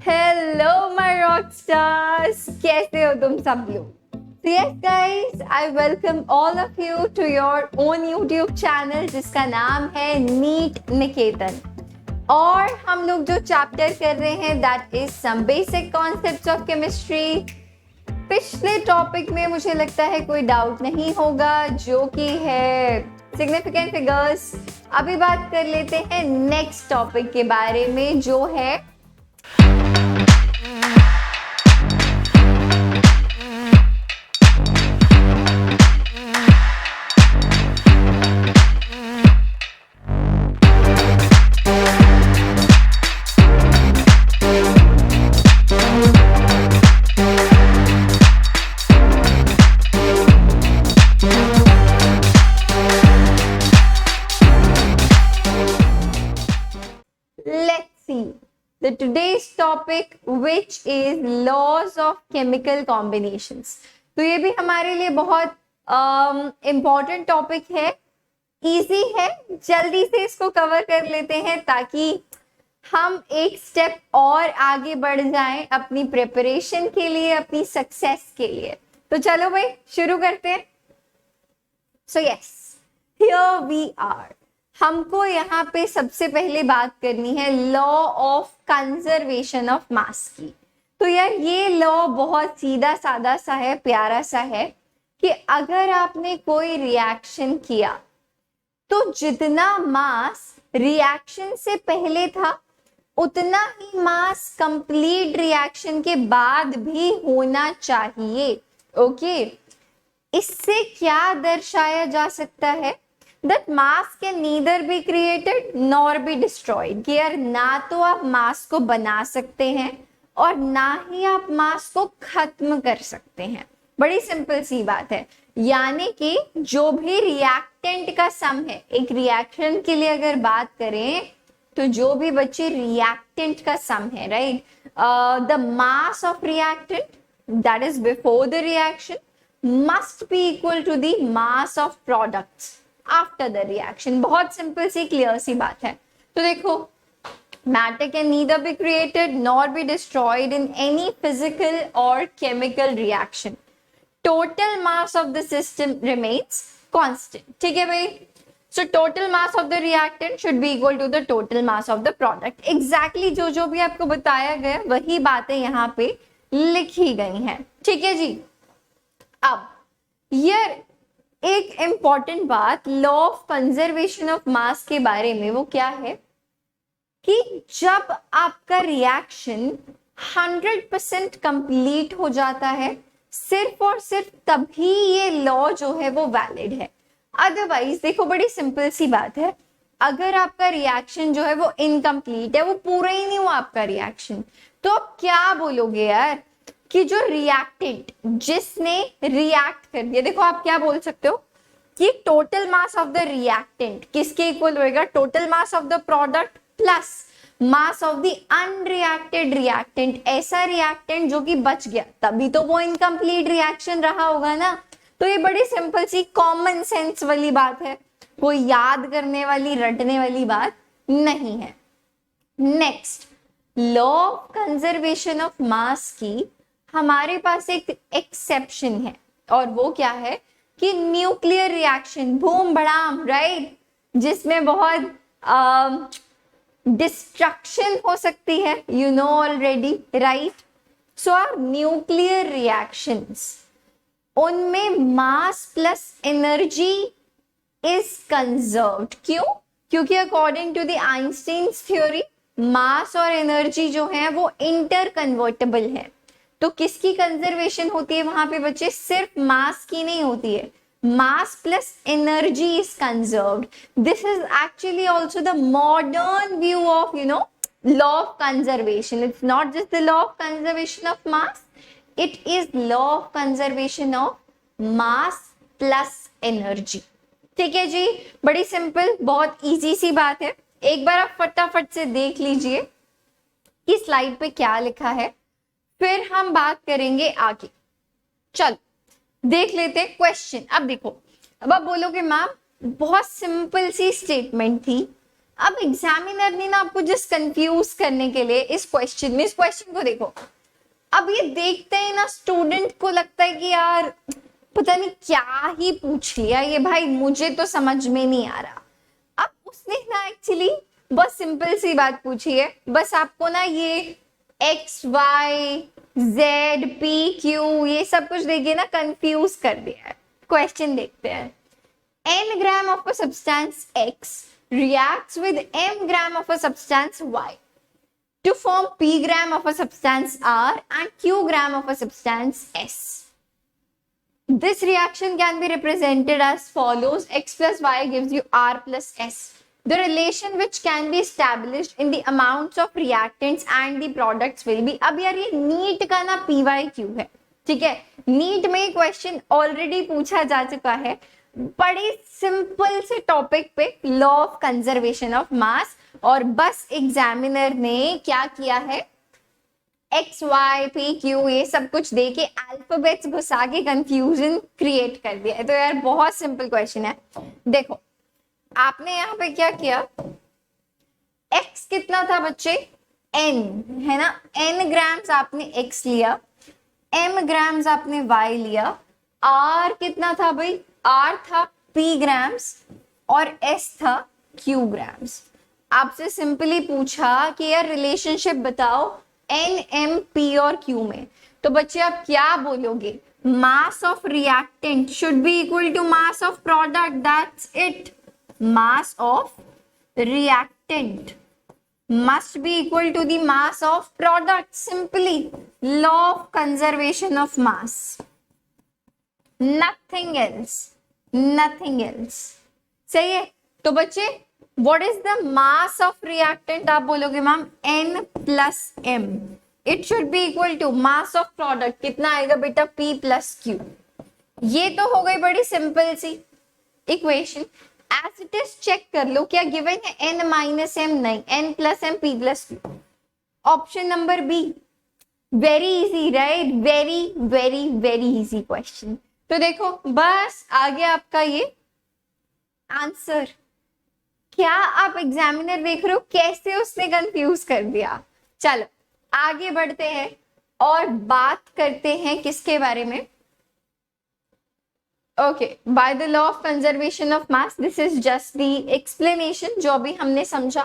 Hello my rock stars, कैसे हो तुम सब लोग? So yes guys, I welcome all of you to your own YouTube channel जिसका नाम है नीट निकेतन। और हम लोग जो चैप्टर कर रहे हैं that is some basic concepts of chemistry. पिछले टॉपिक में मुझे लगता है कोई डाउट नहीं होगा, जो कि है सिग्निफिकेंट फिगर्स। अभी बात कर लेते हैं नेक्स्ट टॉपिक के बारे में, जो है the today's topic which is laws of chemical combinations। तो ये भी हमारे लिए बहुत important टॉपिक है, इजी है, जल्दी से इसको कवर कर लेते हैं ताकि हम एक स्टेप और आगे बढ़ जाएं अपनी प्रिपरेशन के लिए, अपनी सक्सेस के लिए। तो चलो भाई शुरू करते हैं। So yes, here we are. हमको यहाँ पे सबसे पहले बात करनी है law of conservation of mass की। तो यार ये लॉ बहुत सीधा साधा सा है, प्यारा सा है कि अगर आपने कोई रिएक्शन किया तो जितना मास रिएक्शन से पहले था उतना ही मास कंप्लीट रिएक्शन के बाद भी होना चाहिए। ओके, इससे क्या दर्शाया जा सकता है? That mass can neither be created nor be destroyed। कि यार ना तो आप मास को बना सकते हैं और ना ही आप मास को खत्म कर सकते हैं। बड़ी सिंपल सी बात है। यानी कि जो भी रिएक्टेंट का सम है, एक रिएक्शन के लिए अगर बात करें तो जो भी बच्चे रिएक्टेंट का सम है, right, the mass of reactant that is before the reaction must be equal to the mass of products after the reaction. बहुत सिंपल सी क्लियर सी बात है। तो देखो, matter can neither be created nor be destroyed in any physical और chemical reaction. Total mass of the system remains constant. ठीक है भाई, so total mass of the reactant should be equal to the total mass of the product. Exactly जो भी आपको बताया गया वही बातें यहाँ पे लिखी गई हैं। ठीक है जी। अब ये एक इंपॉर्टेंट बात लॉ ऑफ कंजर्वेशन ऑफ मास के बारे में, वो क्या है कि जब आपका रिएक्शन 100% कंप्लीट हो जाता है, सिर्फ और सिर्फ तभी ये लॉ जो है वो वैलिड है। अदरवाइज देखो, बड़ी सिंपल सी बात है, अगर आपका रिएक्शन जो है वो इनकम्प्लीट है, वो पूरा ही नहीं हुआ आपका रिएक्शन, तो आप क्या बोलोगे यार कि जो रिएक्टेंट जिसने रिएक्ट कर दिया, देखो आप क्या बोल सकते हो कि total mass of the reactant किसके इक्वल होएगा? Total mass of the product plus mass of the unreacted reactant. ऐसा रिएक्टेंट जो कि बच गया, तभी तो वो इनकम्प्लीट रिएक्शन रहा होगा ना। तो ये बड़ी सिंपल सी कॉमन सेंस वाली बात है, कोई याद करने वाली रटने वाली बात नहीं है। Next, law of conservation of mass की हमारे पास एक एक्सेप्शन है, और वो क्या है कि न्यूक्लियर रिएक्शन, बूम बड़ाम, राइट, जिसमें बहुत डिस्ट्रक्शन हो सकती है, you know already, right. So are nuclear reactions, उनमें mass plus energy is conserved. क्यों? क्योंकि according to the Einstein's theory mass और एनर्जी जो है वो इंटर कन्वर्टेबल है। तो किसकी कंजर्वेशन होती है वहां पे बच्चे? सिर्फ मास की नहीं होती है, मास plus energy is conserved. This is actually also the modern view of law of conservation. It's not just the law of conservation of mass, it is law of conservation of mass plus energy. ठीक है जी, बड़ी simple, बहुत easy सी बात है। एक बार आप फटाफट से देख लीजिए कि स्लाइड पे क्या लिखा है, फिर हम बात करेंगे आगे। चल देख लेते हैं क्वेश्चन। अब देखो, अब आप बोलोगे मैम बहुत सिंपल सी स्टेटमेंट थी, अब एग्जामिनर ने ना आपको जस्ट कंफ्यूज करने के लिए इस क्वेश्चन को देखो, अब ये देखते ही ना स्टूडेंट को लगता है कि यार पता नहीं क्या ही पूछ लिया ये भाई, मुझे तो समझ में नहीं आ रहा। अब उसने ना एक्चुअली बस सिंपल सी बात पूछी है, बस आपको ना ये x y z p q ये सब कुछ देखिए ना कंफ्यूज कर दिया है। क्वेश्चन देखते हैं। n gram of a substance x reacts with m gram of a substance y to form p gram of a substance r and q gram of a substance s. This reaction can be represented as follows: x plus y gives you r plus s. The relation which can be established in the amounts of reactants and the products will be. अब यार ये NEET का ना PYQ है, ठीक है, NEET में question already पूछा जा चुका है बड़े सिंपल से टॉपिक पे, लॉ ऑफ कंजर्वेशन ऑफ मास, और बस एग्जामिनर ने क्या किया है, एक्स वाई पी क्यू ये सब कुछ दे के अल्फाबेट्स घुसा के कंफ्यूजन क्रिएट कर दिया है। तो यार बहुत सिंपल क्वेश्चन है। देखो आपने यहाँ पे क्या किया, x कितना था बच्चे, n है ना, n ग्राम्स आपने x लिया, m ग्राम्स आपने y लिया, r कितना था भाई, r था p ग्राम्स और s था q ग्राम्स। आपसे सिंपली पूछा कि यार रिलेशनशिप बताओ n m p और q में, तो बच्चे आप क्या बोलोगे, mass of reactant should be equal to mass of product, that's it. Mass of reactant must be equal to the mass of product, simply law of conservation of mass, nothing else, nothing else। सही है। तो बच्चे what is the mass of reactant, आप बोलोगे ma'am n plus m, it should be equal to mass of product, कितना आएगा बेटा p plus q। ये तो हो गई बड़ी सिंपल सी equation. As it is check कर लो क्या गिवन है, n माइनस m नहीं, n plus m p plus q। Option number B, very easy right, very very very easy question. तो देखो बस आगे आपका ये आंसर, क्या आप एग्जामिनर देख रहे हो कैसे उसने कंफ्यूज कर दिया। चलो आगे बढ़ते हैं और बात करते हैं किसके बारे में, okay, by the law of conservation of mass, this is just the explanation जो अभी हमने समझा,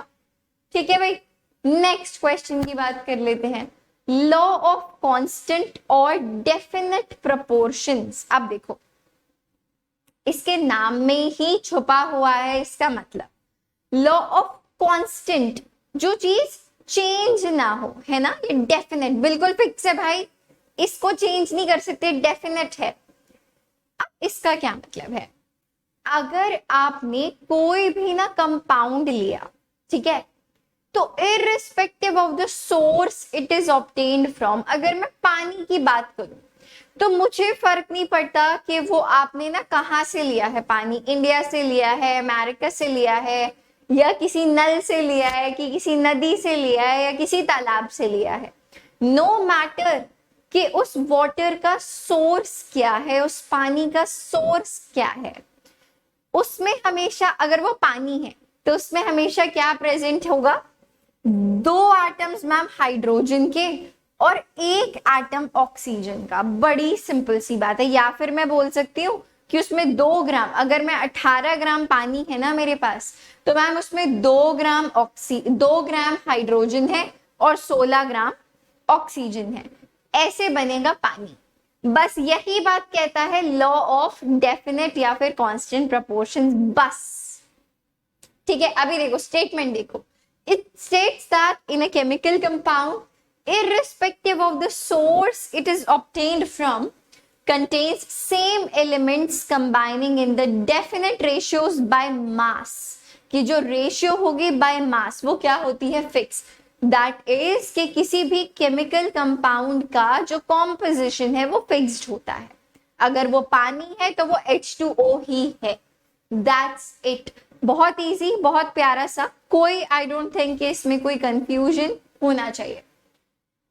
ठीक है भाई। नेक्स्ट क्वेश्चन की बात कर लेते हैं, लॉ ऑफ कांस्टेंट और डेफिनेट प्रोपोर्शंस। अब देखो इसके नाम में ही छुपा हुआ है इसका मतलब, लॉ ऑफ कांस्टेंट जो चीज चेंज ना हो, है ना, ये डेफिनेट बिल्कुल फिक्स है भाई, इसको चेंज नहीं कर सकते, डेफिनेट है। अब इसका क्या मतलब है, अगर आपने कोई भी ना कंपाउंड लिया, ठीक है, तो irrespective of the source it is obtained from, अगर मैं पानी की बात करूं तो मुझे फर्क नहीं पड़ता कि वो आपने ना कहां से लिया है पानी, इंडिया से लिया है, अमेरिका से लिया है, या किसी नल से लिया है, कि किसी नदी से लिया है, या किसी तालाब से लिया है, नो मैटर कि उस वाटर का सोर्स क्या है, उस पानी का सोर्स क्या है, उसमें हमेशा अगर वो पानी है तो उसमें हमेशा क्या प्रेजेंट होगा, दो एटम्स मैम हाइड्रोजन के और एक एटम ऑक्सीजन का। बड़ी सिंपल सी बात है। या फिर मैं बोल सकती हूँ कि उसमें 2 ग्राम, अगर मैं 18 ग्राम पानी है ना मेरे पास, तो मैम उसमें 2 ग्राम हाइड्रोजन है और 16 ग्राम ऑक्सीजन है, ऐसे बनेगा पानी। बस यही बात कहता है लॉ ऑफ डेफिनेट या फिर कांस्टेंट प्रोपोर्शंस, बस, ठीक है। अभी देखो स्टेटमेंट देखो, it states that in a chemical compound irrespective of the source it is obtained from contains same elements combining in the definite ratios by mass, कि जो रेशियो होगी बाय मास वो क्या होती है, फिक्स। दैट इज कि किसी भी केमिकल कंपाउंड का जो कॉम्पोजिशन है वो फिक्स्ड होता है, अगर वो पानी है तो वो H2O ही है, दैट्स इट। बहुत इजी, बहुत प्यारा सा, कोई आई डोंट थिंक कि इसमें कोई कंफ्यूजन होना चाहिए।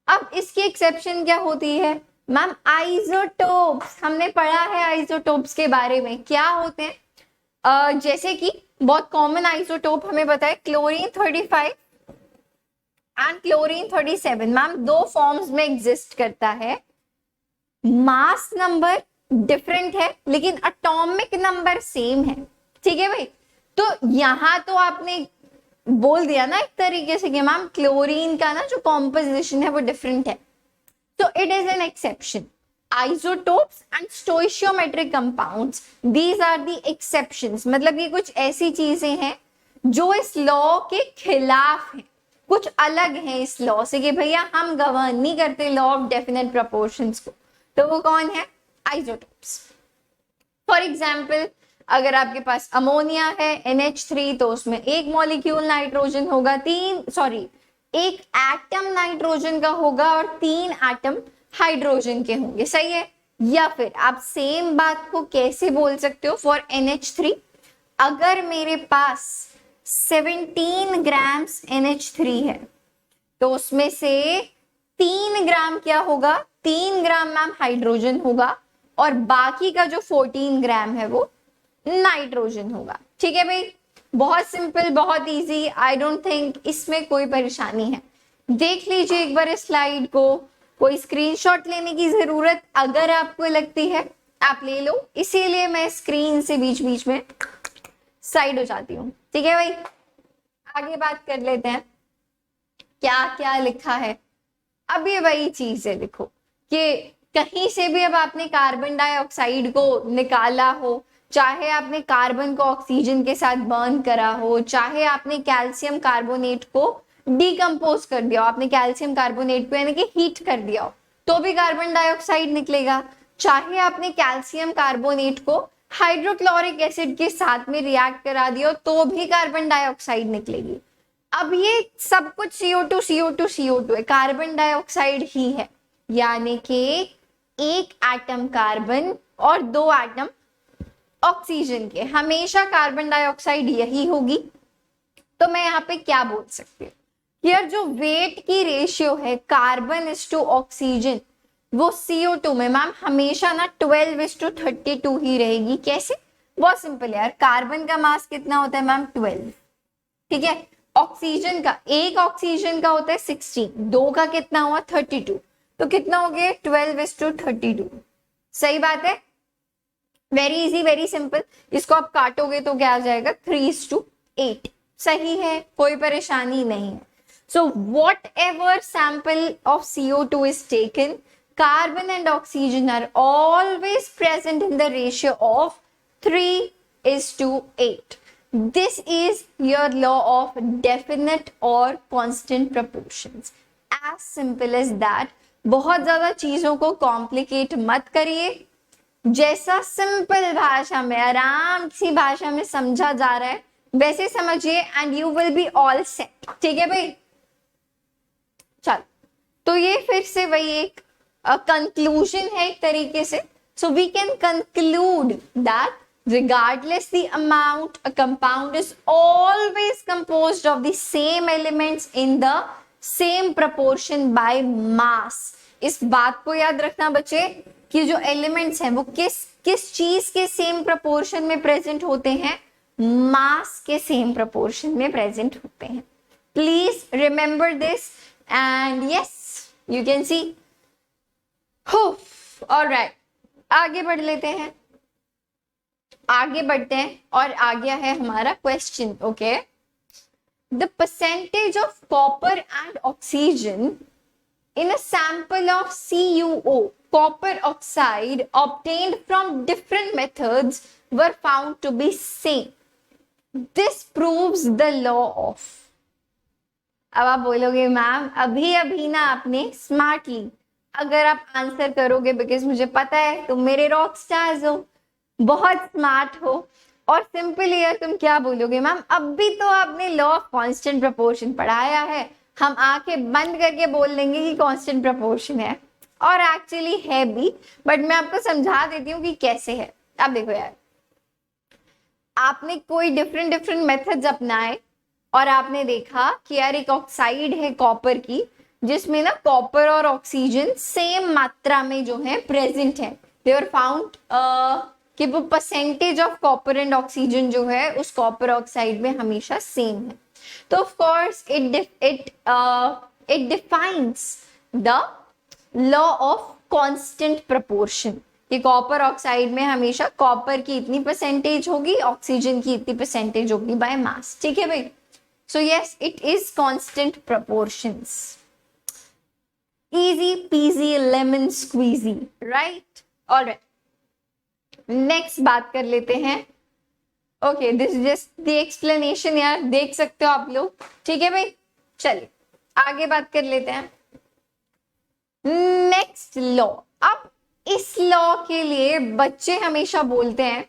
अब इसकी एक्सेप्शन क्या होती है मैम, आइसोटोप्स, हमने पढ़ा है आइसोटोप्स के बारे में, क्या होते हैं, जैसे कि बहुत कॉमन आइसोटोप हमें पता है क्लोरीन 35 एंड क्लोरीन 37। मैम दो फॉर्म्स में एग्जिस्ट करता है, मास नंबर डिफरेंट है लेकिन एटॉमिक नंबर सेम है। ठीक है भाई, तो यहां तो आपने बोल दिया ना एक तरीके से कि मैम क्लोरीन का ना जो कॉम्पोजिशन है वो डिफरेंट है, तो it is an exception. Isotopes and stoichiometric compounds, these are the exceptions। मतलब ये कुछ ऐसी चीजें हैं जो इस लॉ के खिलाफ है, कुछ अलग है इस लॉ से कि भैया हम गवर्न नहीं करते लॉ ऑफ डेफिनेट प्रोपोर्शंस को। तो वो कौन है? आइसोटोप्स। फॉर एग्जाम्पल अगर आपके पास अमोनिया है NH3 तो उसमें एक मॉलिक्यूल नाइट्रोजन होगा, एक एटम नाइट्रोजन का होगा और 3 एटम हाइड्रोजन के होंगे। सही है? या फिर आप सेम बात को कैसे बोल सकते हो फॉर NH3, अगर मेरे पास 17 ग्राम्स NH3 है तो उसमें से 3 ग्राम क्या होगा? 3 ग्राम मैम हाइड्रोजन होगा और बाकी का जो 14 ग्राम है वो नाइट्रोजन होगा। ठीक है भाई, बहुत सिंपल, बहुत इजी। आई डोंट थिंक इसमें कोई परेशानी है। देख लीजिए एक बार इस स्लाइड को, कोई स्क्रीनशॉट लेने की जरूरत अगर आपको लगती है आप ले लो, इसीलिए मैं स्क्रीन से बीच बीच में साइड हो जाती हूँ। ठीक है भाई, आगे बात कर लेते हैं क्या क्या लिखा है। अब ये वही चीज है देखो कि कहीं से भी अब आपने कार्बन डाइऑक्साइड को निकाला हो, चाहे आपने कार्बन को ऑक्सीजन के साथ बर्न करा हो, चाहे आपने कैल्शियम कार्बोनेट को डिकम्पोज कर दिया हो, आपने कैल्शियम कार्बोनेट को यानी कि हीट कर दिया हो तो भी कार्बन डाइऑक्साइड निकलेगा, चाहे आपने कैल्शियम कार्बोनेट को हाइड्रोक्लोरिक एसिड के साथ में रिएक्ट करा दिया हो तो भी कार्बन डाइऑक्साइड निकलेगी। अब ये सब कुछ CO2 CO2 CO2 है, कार्बन डाइऑक्साइड ही है, यानी कि एक एटम कार्बन और 2 एटम ऑक्सीजन के, हमेशा कार्बन डाइऑक्साइड यही होगी। तो मैं यहाँ पे क्या बोल सकती हूँ, यार जो वेट की रेशियो है कार्बन इज टू ऑक्सीजन वो CO2 में मैम हमेशा ना 12:32 ही रहेगी। कैसे? बहुत सिंपल यार, कार्बन का मास कितना होता है मैम? 12। ठीक है, ऑक्सीजन का, एक ऑक्सीजन का होता है 16, 2 का कितना हुआ? 32, तो कितना हो गया? 12:32। सही बात है, वेरी इजी, वेरी सिंपल। इसको आप काटोगे तो क्या आ जाएगा? 3:8। सही है, कोई परेशानी नहीं है। So what ever sample of CO2 is taken, carbon and oxygen are always present in the ratio of 3:8. This is your law of definite or constant proportions. As simple as that. बहुत ज्यादा चीजों को complicate मत करिए, जैसा simple भाषा में, आराम सी भाषा में समझा जा रहा है वैसे समझिए and you will be all set. ठीक है भाई, चल तो ये फिर से वही एक कंक्लूजन है एक तरीके से। So we can conclude that regardless the amount, a compound is always composed of the same elements in the same proportion by mass। इस बात को याद रखना बच्चे कि जो एलिमेंट्स हैं वो किस चीज के सेम प्रोपोर्शन में प्रेजेंट होते हैं? मास के सेम प्रोपोर्शन में प्रेजेंट होते हैं। Please remember this and yes you can C. Alright, आगे बढ़ लेते हैं, आगे बढ़ते हैं और आ गया है हमारा question. Okay, the percentage of copper and oxygen in a sample of CuO, copper oxide obtained from different methods were found to be same. This proves the law of। अब आप बोलोगे मैम अभी अभी ना आपने स्मार्टली, अगर आप answer करोगे बिकॉज मुझे पता है तुम मेरे रॉक स्टार्स हो, बहुत स्मार्ट हो, और सिंपल यार तुम क्या बोलोगे मैम अब भी तो आपने लॉ ऑफ कांस्टेंट प्रोपोर्शन पढ़ाया है, हम आंखें बंद करके बोल देंगे कि कांस्टेंट प्रोपोर्शन है, और एक्चुअली है भी, बट मैं आपको समझा देती हूँ कि कैसे है। अब देखो यार, आपने कोई डिफरेंट मेथड्स अपनाए और आपने देखा कि यार एक ऑक्साइड है कॉपर की जिसमें ना कॉपर और ऑक्सीजन सेम मात्रा में जो है प्रेजेंट है। दे आर फाउंड कि वो percentage of copper and oxygen जो है उस कॉपर ऑक्साइड में हमेशा सेम है। तो of course it defines the law of constant proportion कि कॉपर ऑक्साइड में हमेशा कॉपर की इतनी परसेंटेज होगी, ऑक्सीजन की इतनी परसेंटेज होगी बाय मास। ठीक है भाई, so yes it is constant proportions. Easy peasy lemon squeezy, right? Alright, next बात कर लेते हैं। Okay, this is just the explanation यार, देख सकते हो आप लोग। ठीक है भाई, चलिए आगे बात कर लेते हैं। Next law. अब इस लॉ के लिए बच्चे हमेशा बोलते हैं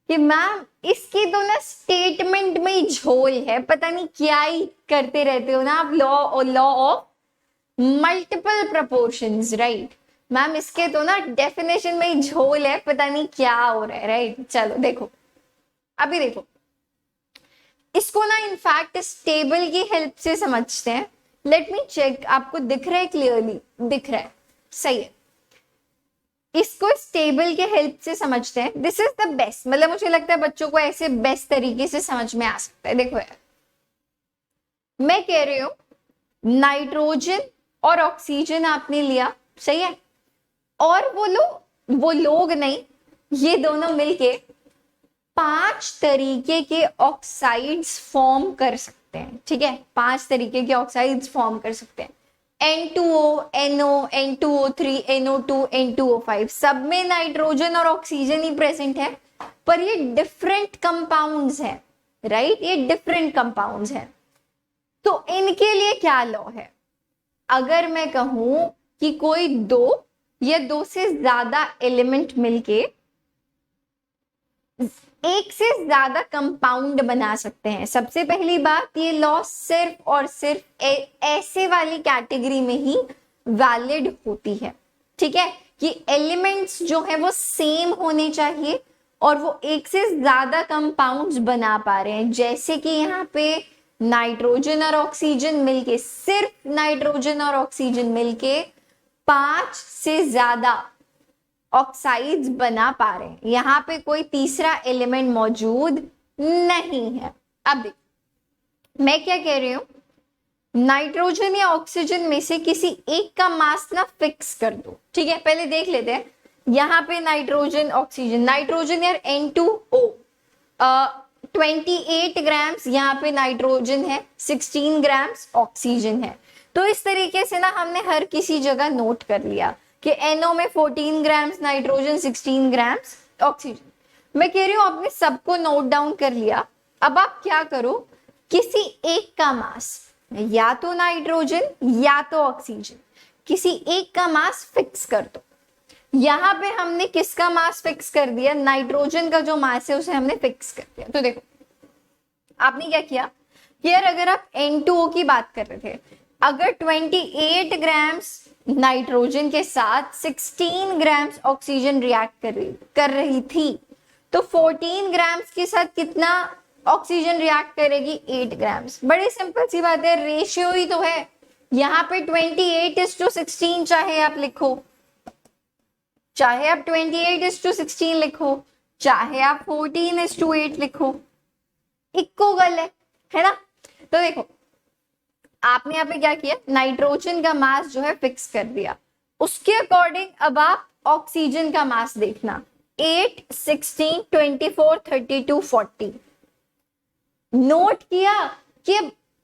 कि मैम इसकी तो ना स्टेटमेंट में ही झोल है, पता नहीं क्या ही करते रहते हो ना आप। Law of multiple proportions, right? Ma'am इसके तो ना डेफिनेशन में ही झोल है, पता नहीं क्या हो रहा है, राइट? चलो देखो, अभी देखो इसको ना इनफैक्ट इस टेबल की हेल्प से समझते हैं। लेट मी चेक, आपको दिख रहा है? क्लियरली दिख रहा है, सही है। इसको इस टेबल के हेल्प से समझते हैं। दिस इज द बेस्ट, मतलब मुझे लगता है बच्चों को ऐसे बेस्ट तरीके से समझ में आ सकता है। देखो यार, मैं कह रही हूं नाइट्रोजन और ऑक्सीजन आपने लिया, सही है? और वो लोग नहीं, ये दोनों मिलके 5 तरीके के ऑक्साइड्स फॉर्म कर सकते हैं। ठीक है, 5 तरीके के ऑक्साइड्स फॉर्म कर सकते हैं। N2O, NO, N2O3, NO2, N2O5, सब में नाइट्रोजन और ऑक्सीजन ही प्रेजेंट है, पर ये डिफरेंट कंपाउंड्स हैं, राइट? ये डिफरेंट कंपाउंड्स हैं। तो इनके लिए क्या लॉ है? अगर मैं कहूं कि कोई 2 या 2 से ज्यादा एलिमेंट मिलके एक से ज्यादा कंपाउंड बना सकते हैं। सबसे पहली बात, ये लॉ सिर्फ और सिर्फ ऐसे वाली कैटेगरी में ही वैलिड होती है। ठीक है, कि एलिमेंट्स जो है वो सेम होने चाहिए और वो एक से ज्यादा कंपाउंड्स बना पा रहे हैं। जैसे कि यहाँ पे नाइट्रोजन और ऑक्सीजन मिलके, सिर्फ नाइट्रोजन और ऑक्सीजन मिलके 5 से ज्यादा ऑक्साइड्स बना पा रहे हैं। यहाँ पे कोई तीसरा एलिमेंट मौजूद नहीं है। अब देख, मैं क्या कह रही हूं, नाइट्रोजन या ऑक्सीजन में से किसी एक का मास ना फिक्स कर दो। ठीक है, पहले देख लेते हैं। यहाँ पे नाइट्रोजन ऑक्सीजन, नाइट्रोजन यार N2O 28 ग्राम्स, यहाँ पे नाइट्रोजन है, 16 ग्राम्स ऑक्सीजन है। तो इस तरीके से ना हमने हर किसी जगह नोट कर लिया कि NO में 14 ग्राम्स नाइट्रोजन, 16 ग्राम्स ऑक्सीजन। मैं कह रही हूं आपने सबको नोट डाउन कर लिया। अब आप क्या करो, किसी एक का मास, या तो नाइट्रोजन या तो ऑक्सीजन, किसी एक का मास फिक्स कर दो। यहां पे हमने किसका मास फिक्स कर दिया? नाइट्रोजन का जो मास है उसे हमने फिक्स कर दिया। तो देखो आपने क्या किया कि यार अगर आप N2O की बात कर रहे थे, अगर 28 ग्राम्स नाइट्रोजन के साथ 16 ग्राम्स ऑक्सीजन रिएक्ट कर रही थी, तो 14 ग्राम्स के साथ कितना ऑक्सीजन रिएक्ट करेगी? 8 ग्राम्स। बड़ी सिंपल सी बात है, रेशियो ही तो है। यहाँ पे 28:16 चाहे आप लिखो, चाहे आप 28:16 लिखो, चाहे आप 14:8 लिखो, इक्वल है ना? तो देखो आपने यहाँ पे क्या किया, नाइट्रोजन का मास जो है फिक्स कर दिया। उसके अकॉर्डिंग अब आप ऑक्सीजन का मास देखना, 8, 16, 24, 32, 40। नोट किया कि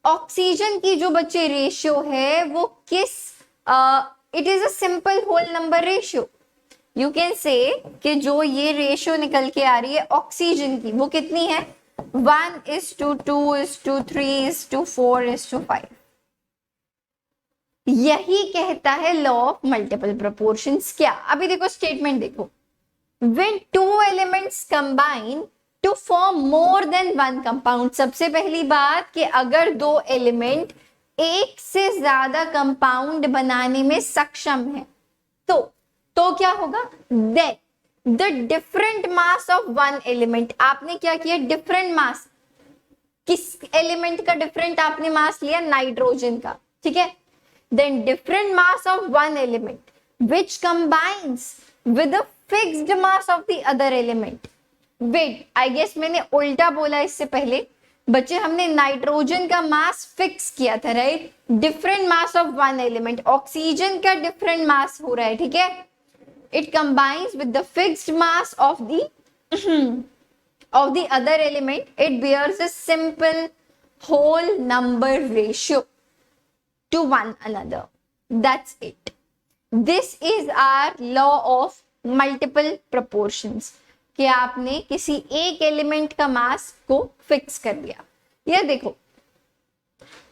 ऑक्सीजन की जो बच्चे रेशियो है वो किस, it is a simple whole number ratio. You can say कि जो ये रेशियो निकल के आ रही है ऑक्सीजन की, वो कितनी है? 1:2:3:4:5। यही कहता है लॉ ऑफ मल्टीपल प्रोपोर्शंस। क्या? अभी देखो स्टेटमेंट देखो, when two elements combine to form more than one compound। सबसे पहली बात कि अगर 2 एलिमेंट एक से ज्यादा कंपाउंड बनाने में सक्षम है तो क्या होगा? then the different mass of one element। आपने क्या किया? डिफरेंट मास, किस एलिमेंट का डिफरेंट आपने मास लिया? नाइट्रोजन का। ठीक है, then different mass of one element which combines with the fixed mass of the other element. Wait, I guess मैंने उल्टा बोला इससे पहले। बच्चे हमने नाइट्रोजन का मास फिक्स किया था, right? Different mass of one element. Oxygen का डिफरेंट मास हो रहा है, ठीक है? It combines with the fixed mass of the other element. It bears a simple whole number ratio to one another. That's it. This is our law of multiple proportions, कि आपने किसी एक element का मास को फिक्स कर दिया। ये देखो,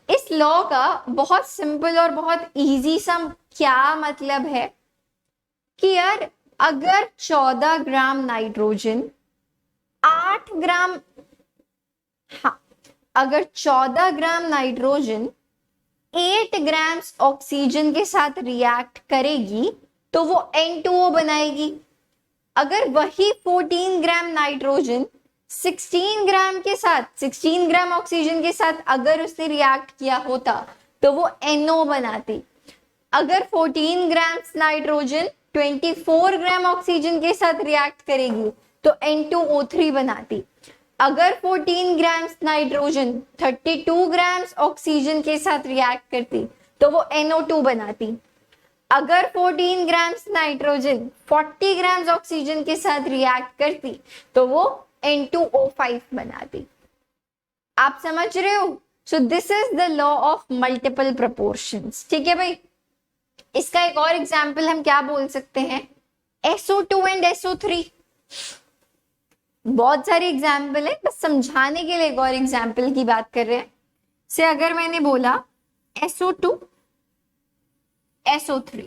इस लॉ का बहुत सिंपल और बहुत इजी सा क्या मतलब है कि यार अगर 14 ग्राम नाइट्रोजन 8 ग्राम, हाँ, अगर 14 ग्राम नाइट्रोजन 8 ग्राम्स ऑक्सीजन के साथ रिएक्ट करेगी तो वो N2O बनाएगी। अगर वही 14 ग्राम नाइट्रोजन 16 ग्राम के साथ, 16 ग्राम ऑक्सीजन के साथ अगर उसने रिएक्ट किया होता तो वो NO बनाती। अगर 14 ग्राम नाइट्रोजन 24 ग्राम ऑक्सीजन के साथ रिएक्ट करेगी तो N2O3 बनाती। अगर 14 ग्राम नाइट्रोजन 32 ग्राम ऑक्सीजन के साथ रिएक्ट करती तो वो NO2 बनाती। अगर 14 ग्राम नाइट्रोजन 40 ग्राम ऑक्सीजन के साथ रिएक्ट करती तो वो N2O5 बनाती। आप समझ रहे हो? सो this is the law of multiple proportions, ठीक है भाई? इसका एक और एग्जाम्पल हम क्या बोल सकते हैं? SO2 and SO3। बहुत सारे एग्जाम्पल है, बस समझाने के लिए एक और एग्जाम्पल की बात कर रहे हैं। से अगर मैंने बोला SO2 SO3,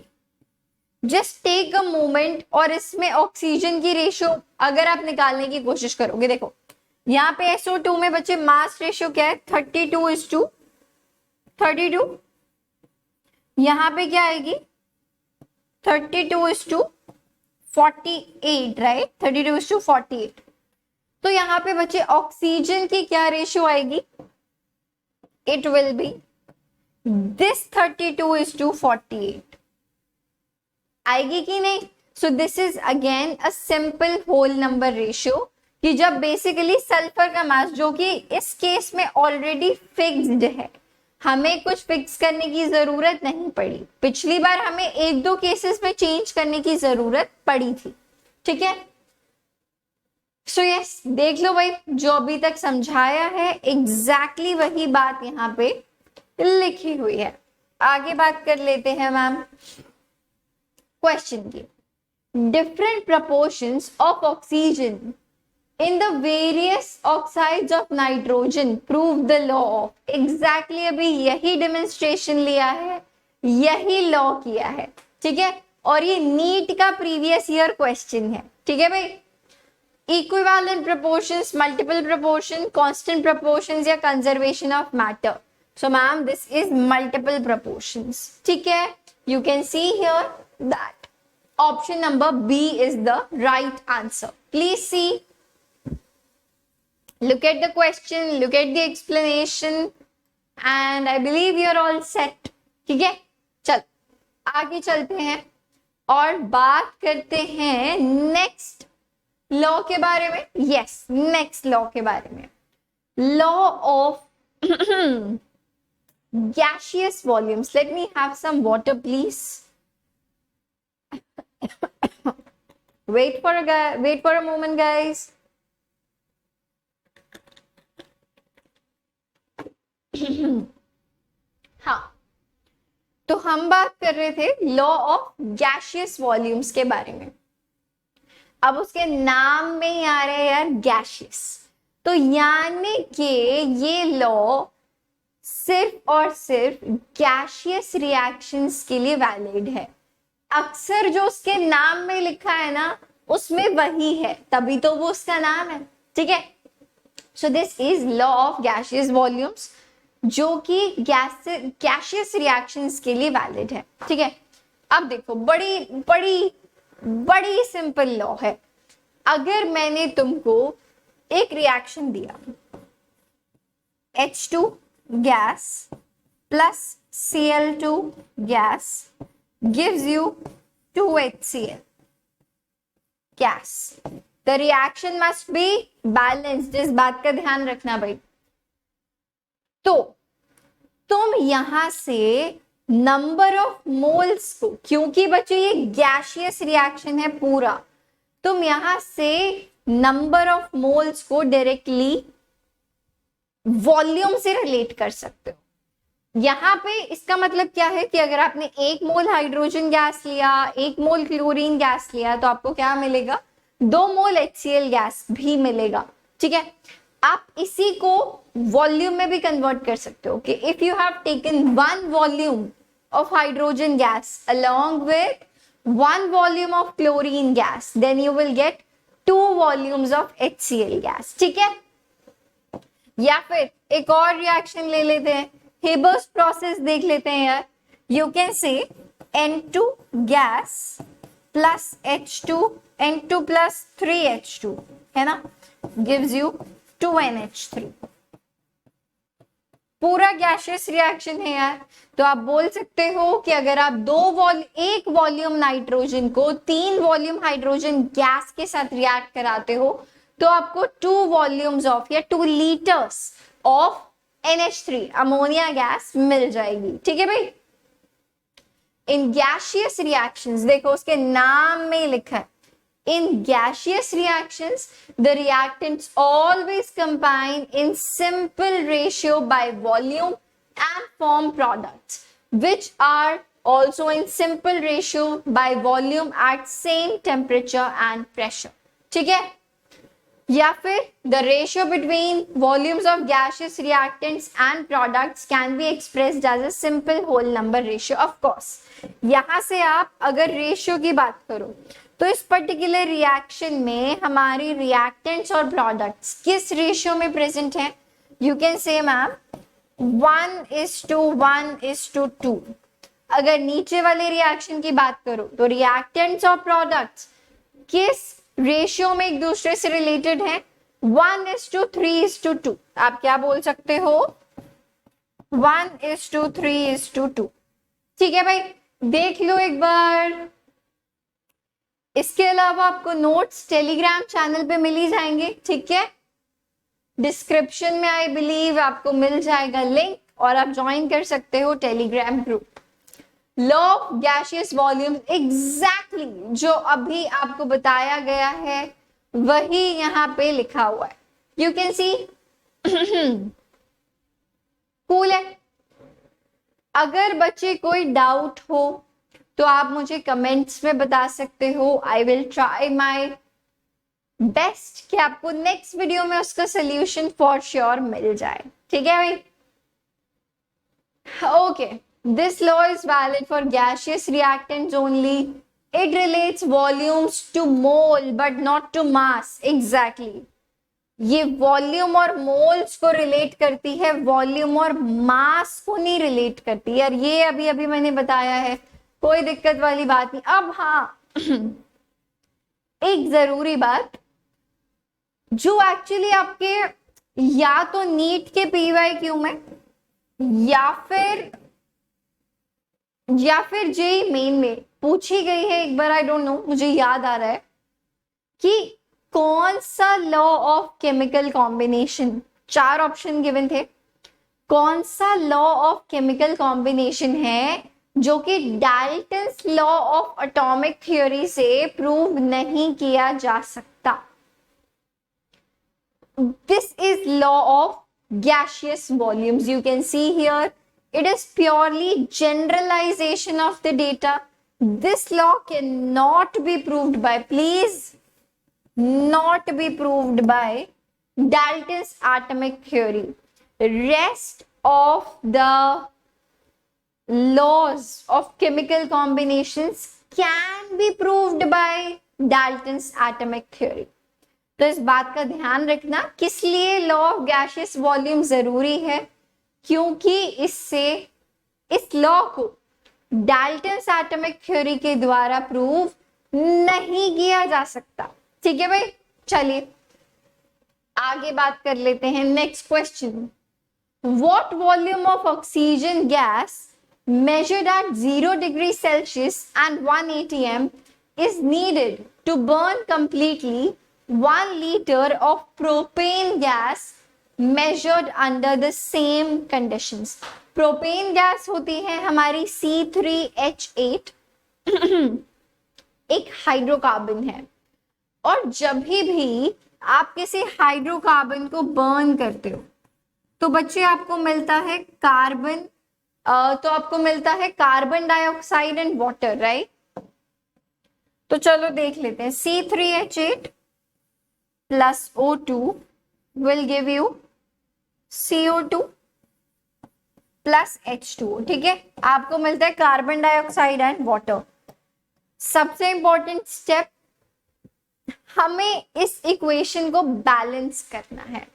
just take a moment और इसमें ऑक्सीजन की रेशियो अगर आप निकालने की कोशिश करोगे, देखो यहाँ पे SO2 में बच्चे मास रेशियो क्या है? 32:32। यहाँ पे क्या आएगी? 32:48, राइट? 32:48। तो यहाँ पे बच्चे ऑक्सीजन की क्या रेशियो आएगी? इट विल बी दिस 32:48 आएगी कि नहीं? So this is again a simple whole number ratio, कि जब बेसिकली सल्फर का मास, जो कि इस केस में ऑलरेडी फिक्स्ड है, हमें कुछ फिक्स करने की जरूरत नहीं पड़ी। पिछली बार हमें एक दो केसेस में चेंज करने की जरूरत पड़ी थी, ठीक है? सो यस, देख लो भाई, जो अभी तक समझाया है एग्जैक्टली वही बात यहाँ पे लिखी हुई है। आगे बात कर लेते हैं मैम क्वेश्चन की। Different proportions of oxygen in the various oxides of nitrogen prove the law of। Exactly अभी यही डेमोन्स्ट्रेशन लिया है, यही लॉ किया है, ठीक है? और ये नीट का प्रीवियस ईयर क्वेश्चन है, ठीक है भाई? Equivalent proportions, multiple proportion, constant proportions या conservation of matter. So ma'am this is multiple proportions, ठीक है? You can see here that option number B is the right answer. Please see, look at the question, look at the explanation, and I believe you're all set, ठीक है? चल आगे चलते हैं और बात करते हैं नेक्स्ट लॉ के बारे में। यस, नेक्स्ट लॉ के बारे में, law of gaseous volumes. Let me have some water please. wait for a moment guys. हाँ, तो हम बात कर रहे थे लॉ ऑफ गैशियस वॉल्यूम्स के बारे में। अब उसके नाम में ही आ रहे हैं यार गैशियस, तो यानी कि ये लॉ सिर्फ और सिर्फ गैशियस रिएक्शंस के लिए वैलिड है। अक्सर जो उसके नाम में लिखा है ना, उसमें वही है, तभी तो वो उसका नाम है, ठीक है? सो this is law of gaseous volumes, जो कि गैशियस रिएक्शंस के लिए वैलिड है, ठीक है? अब देखो, बड़ी बड़ी बड़ी सिंपल लॉ है। अगर मैंने तुमको एक रिएक्शन दिया, H2 gas plus Cl2 gas gives you 2HCl, gas. The reaction must be balanced. इस बात का ध्यान रखना भाई. तो तुम यहां से नंबर ऑफ मोल्स को, क्योंकि बच्चों ये गैशियस रिएक्शन है पूरा, तुम यहां से नंबर ऑफ मोल्स को डायरेक्टली वॉल्यूम से रिलेट कर सकते हो. यहां पे इसका मतलब क्या है कि अगर आपने 1 मोल हाइड्रोजन गैस लिया, 1 मोल क्लोरीन गैस लिया, तो आपको क्या मिलेगा? 2 मोल HCl गैस भी मिलेगा. ठीक है, आप इसी को वॉल्यूम में भी कन्वर्ट कर सकते हो कि if you have taken 1 volume of hydrogen gas along with 1 volume of chlorine gas, then you will get 2 volumes of HCl gas. ठीक है, या फिर एक और रिएक्शन ले लेते हैं, हेबर्स प्रोसेस देख लेते हैं यार. यू कैन से N2 gas plus H2, N2 plus 3H2 है ना, गिव्स यू 2NH3. पूरा गैशियस रिएक्शन है यार. तो आप बोल सकते हो कि अगर आप 1 वॉल्यूम नाइट्रोजन को 3 वॉल्यूम हाइड्रोजन गैस के साथ रिएक्ट कराते हो तो आपको 2 वॉल्यूम्स ऑफ या 2 litres of NH3 ammonia gas मिल जाएगी. ठीक है भाई. इन गैशियस रिएक्शंस, देखो उसके नाम में लिखा है, in gaseous reactions the reactants always combine in simple ratio by volume and form products which are also in simple ratio by volume at same temperature and pressure. ठीक है, या फिर the ratio between volumes of gaseous reactants and products can be expressed as a simple whole number ratio. Of course, यहां से आप अगर ratio की बात करो तो इस पर्टिकुलर रिएक्शन में हमारी रिएक्टेंट्स और प्रोडक्ट्स किस रेशियो में प्रेजेंट हैं? यू कैन से मैम 1:1:2. अगर नीचे वाले रिएक्शन की बात करो तो रिएक्टेंट्स और प्रोडक्ट्स किस रेशियो में एक दूसरे से रिलेटेड हैं? 1:3:2. आप क्या बोल सकते हो? 1:3:2. ठीक है भाई, देख लो एक बार. इसके अलावा आपको नोट्स टेलीग्राम चैनल पे मिल ही जाएंगे. ठीक है, डिस्क्रिप्शन में आई बिलीव आपको मिल जाएगा लिंक और आप ज्वाइन कर सकते हो Telegram group. Law of gaseous volume exactly जो अभी आपको बताया गया है वही यहाँ पे लिखा हुआ है. यू कैन सी कूल है. अगर बच्चे कोई डाउट हो तो आप मुझे कमेंट्स में बता सकते हो. I will try my best कि आपको नेक्स्ट वीडियो में उसका सोल्यूशन फॉर श्योर मिल जाए. ठीक है भाई. Okay, this law is valid for gaseous reactants only. It relates volumes to mole but not to mass. Exactly, ये वॉल्यूम और मोल्स को रिलेट करती है, वॉल्यूम और मास को नहीं रिलेट करती यार. ये अभी अभी मैंने बताया है, कोई दिक्कत वाली बात नहीं. अब हाँ, एक जरूरी बात जो एक्चुअली आपके या तो नीट के PYQ में या फिर जेईई मेन में पूछी गई है एक बार. आई डोंट नो, मुझे याद आ रहा है कि कौन सा law of chemical combination, 4 option given थे, कौन सा लॉ ऑफ केमिकल कॉम्बिनेशन है जो कि Dalton's law of atomic theory से प्रूव नहीं किया जा सकता. This is law of gaseous volumes. You can see here it is purely generalization of the data. This law cannot be proved by, please not be proved by Dalton's atomic theory. Rest of the laws of chemical combinations can be proved by Dalton's atomic theory. तो इस बात का ध्यान रखना. किस लिए law of gaseous volume जरूरी है? क्योंकि इससे इस लॉ को डाल्टन्स एटॉमिक थ्योरी के द्वारा प्रूव नहीं किया जा सकता. ठीक है भाई, चलिए आगे बात कर लेते हैं. Next question, what volume of oxygen gas measured at 0 degree Celsius and 1 atm is needed to burn completely 1 liter of propane gas measured under the same conditions. Propane gas होती है हमारी C3H8 एक हाइड्रोकार्बन है, और जब भी आप किसी हाइड्रोकार्बन को बर्न करते हो तो बच्चे आपको मिलता है कार्बन, तो आपको मिलता है carbon dioxide and water, right. तो चलो देख लेते हैं, C3H8 plus O2 will give you CO2 plus H2O, ठीक है। आपको मिलता है कार्बन डाइऑक्साइड एंड वाटर। सबसे इंपॉर्टेंट स्टेप, हमें इस इक्वेशन को बैलेंस करना है।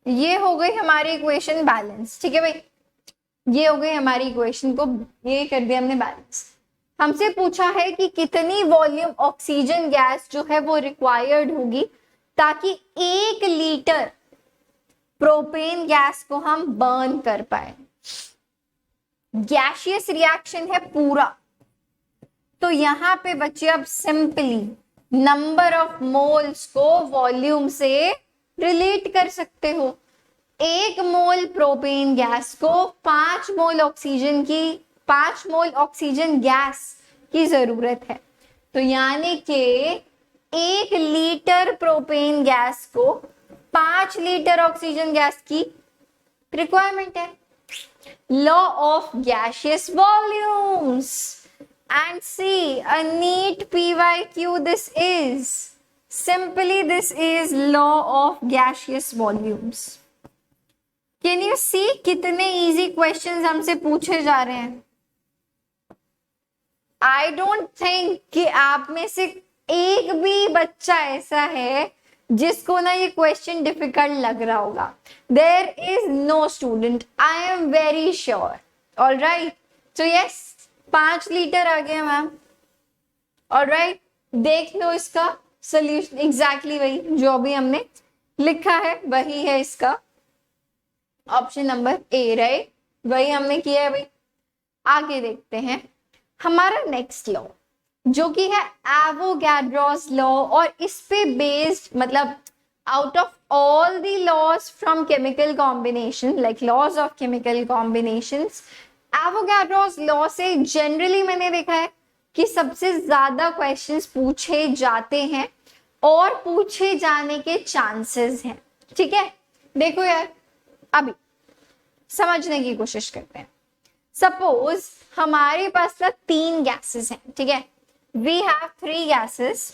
ये हो गई हमारी इक्वेशन बैलेंस, ठीक है भाई, ये हो गई हमारी इक्वेशन को, ये कर दिया हमने बैलेंस। हमसे पूछा है कि कितनी वॉल्यूम ऑक्सीजन गैस जो है वो रिक्वायर्ड होगी ताकि 1 लीटर प्रोपेन गैस को हम बर्न कर पाए। गैसियस रिएक्शन है पूरा, तो यहां पे बच्चे अब सिंपली नंबर ऑफ मोल्स को वॉल्यूम से रिलेट कर सकते हो। 1 मोल प्रोपेन गैस को 5 मोल ऑक्सीजन गैस की जरूरत है, तो यानी कि 1 लीटर प्रोपेन गैस को 5 लीटर ऑक्सीजन गैस की रिक्वायरमेंट है। Law of gaseous volumes and see a neat PYQ this is. Simply this is law of gaseous volumes. Can you see कितने easy questions हमसे पूछे जा रहे हैं? I don't think कि आप में से एक भी बच्चा ऐसा है जिसको ना ये क्वेश्चन डिफिकल्ट लग रहा होगा। There is no student, I am very sure. All right, so yes, 5 litre आ गया मैम। ऑलराइट, देख लो इसका सोल्यूशन, एग्जैक्टली वही जो अभी हमने लिखा है वही है इसका ऑप्शन नंबर ए, राइट, वही हमने किया है भाई। आगे देखते हैं हमारा नेक्स्ट लॉ जो कि है एवोगैड्रोस लॉ, और इस पे बेस्ड मतलब out of all the laws from chemical combination, like laws of chemical combinations, Avogadro's law से जनरली मैंने देखा है कि सबसे ज्यादा क्वेश्चंस पूछे जाते हैं और पूछे जाने के चांसेस हैं, ठीक है। देखो यार, अभी समझने की कोशिश करते हैं। सपोज हमारे पास ना 3 गैसेस हैं, ठीक है। We have 3 gases